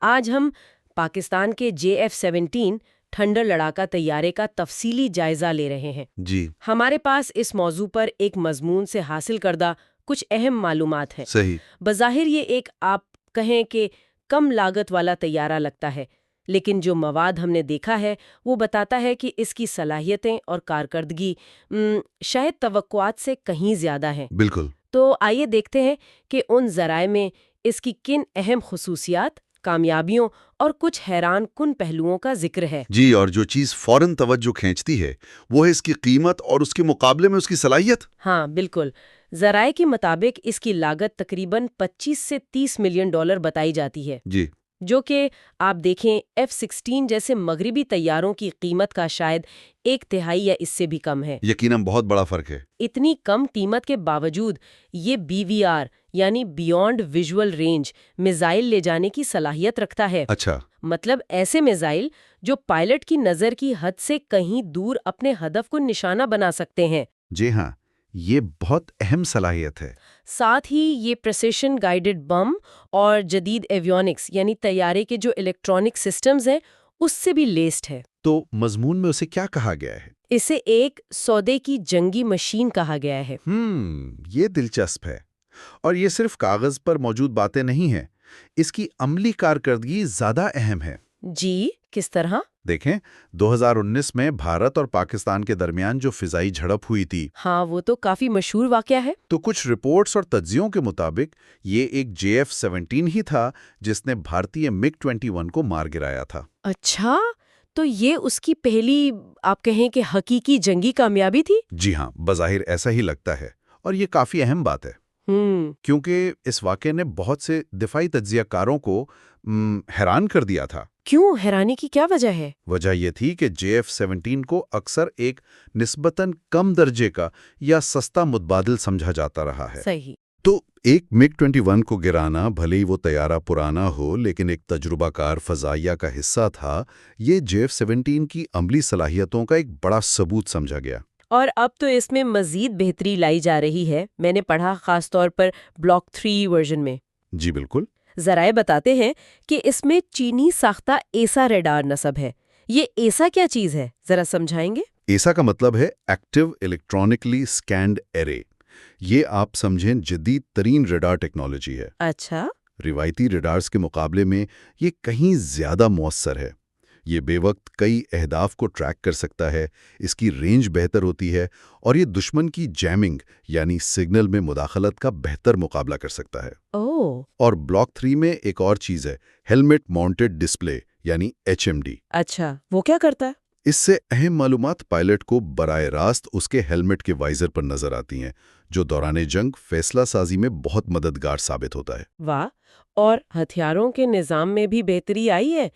آج ہم پاکستان کے JF-17 ٹھنڈر لڑاکا طیارے کا تفصیلی جائزہ لے رہے ہیں۔ جی ہمارے پاس اس موضوع پر ایک مضمون سے حاصل کردہ کچھ اہم معلومات ہیں۔ صحیح۔ بظاہر یہ ایک آپ کہیں کہ کم لاگت والا طیارہ لگتا ہے، لیکن جو مواد ہم نے دیکھا ہے وہ بتاتا ہے کہ اس کی صلاحیتیں اور کارکردگی شاید توقعات سے کہیں زیادہ ہیں۔ بالکل۔ تو آئیے دیکھتے ہیں کہ ان ذرائع میں اس کی کن اہم خصوصیات، کامیابیوں اور کچھ حیران کن پہلوؤں کا ذکر ہے۔ جی، اور جو چیز فوراً توجہ کھینچتی ہے وہ ہے اس کی قیمت اور اس کے مقابلے میں اس کی صلاحیت۔ ہاں بالکل، ذرائع کے مطابق اس کی لاگت تقریباً 25 سے 30 ملین ڈالر بتائی جاتی ہے، جی جو کہ آپ دیکھیں F-16 جیسے مغربی طیاروں کی قیمت کا شاید 1/3 یا اس سے بھی کم ہے۔ یقیناً بہت بڑا فرق ہے۔ اتنی کم قیمت کے باوجود یہ BVR یعنی بیونڈ ویژول رینج میزائل لے جانے کی صلاحیت رکھتا ہے۔ اچھا۔ مطلب ایسے میزائل جو پائلٹ کی نظر کی حد سے کہیں دور اپنے ہدف کو نشانہ بنا سکتے ہیں۔ جی ہاں، یہ بہت اہم صلاحیت ہے۔ ساتھ ہی یہ پریسیشن گائیڈڈ بم اور جدید ایویونکس یعنی طیارے کے جو الیکٹرانک سسٹمز ہیں اس سے بھی لیسڈ ہے۔ تو مضمون میں اسے کیا کہا گیا ہے؟ اسے ایک سودے کی جنگی مشین کہا گیا ہے۔ یہ دلچسپ ہے۔ اور یہ صرف کاغذ پر موجود باتیں نہیں ہیں، اس کی عملی کارکردگی زیادہ اہم ہے۔ جی، کس طرح؟ دیکھیں، 2019 میں بھارت اور پاکستان کے درمیان جو فضائی جھڑپ ہوئی تھی، ہاں وہ تو کافی مشہور واقعہ ہے۔ تو کچھ رپورٹس اور تجزیوں کے مطابق یہ ایک JF-17 ہی تھا جس نے بھارتی MiG-21 کو مار گرایا تھا۔ اچھا، تو یہ اس کی پہلی آپ کہیں کہ حقیقی جنگی کامیابی تھی؟ جی ہاں، بظاہر ایسا ہی لگتا ہے، اور یہ کافی اہم بات ہے کیونکہ اس واقعے نے بہت سے دفاعی تجزیہ کاروں کو حیران کر دیا تھا۔ کیوں؟ حیرانی کی کیا وجہ ہے؟ وجہ یہ تھی کہ JF-17 کو اکثر ایک نسبتاً کم درجے کا یا سستا متبادل سمجھا جاتا رہا ہے۔ صحیح۔ تو ایک MiG-21 کو گرانا، بھلے ہی وہ طیارہ پرانا ہو لیکن ایک تجربہ کار فضائیہ کا حصہ تھا، یہ JF-17 کی عملی صلاحیتوں کا ایک بڑا ثبوت سمجھا گیا۔ اور اب تو اس میں مزید بہتری لائی جا رہی ہے، میں نے پڑھا خاص طور پر Block 3 ورژن میں۔ جی بالکل۔ ذرائع بتاتے ہیں کہ اس میں چینی ساختہ ایسا ریڈار نصب ہے۔ یہ ایسا کیا چیز ہے؟ ذرا سمجھائیں گے؟ ایسا کا مطلب ہے ایکٹیو الیکٹرانکلی اسکینڈ ایرے۔ یہ آپ سمجھیں جدید ترین ریڈار ٹیکنالوجی ہے۔ اچھا۔ روایتی ریڈارز کے مقابلے میں یہ کہیں زیادہ مؤثر ہے۔ یہ بے وقت کئی اہداف کو ٹریک کر سکتا ہے، اس کی رینج بہتر ہوتی ہے، اور یہ دشمن کی جیمنگ یعنی سگنل میں مداخلت کا بہتر مقابلہ کر سکتا ہے۔ اور بلاک 3 میں ایک اور چیز ہے، ہیلمٹ ماؤنٹڈ ڈسپلے یعنی HMD۔ اچھا، وہ کیا کرتا ہے؟ اس سے اہم معلومات پائلٹ کو براہ راست اس کے ہیلمٹ کے وائزر پر نظر آتی ہیں، جو دوران جنگ فیصلہ سازی میں بہت مددگار ثابت ہوتا ہے۔ واہ! اور ہتھیاروں کے نظام میں بھی بہتری آئی ہے؟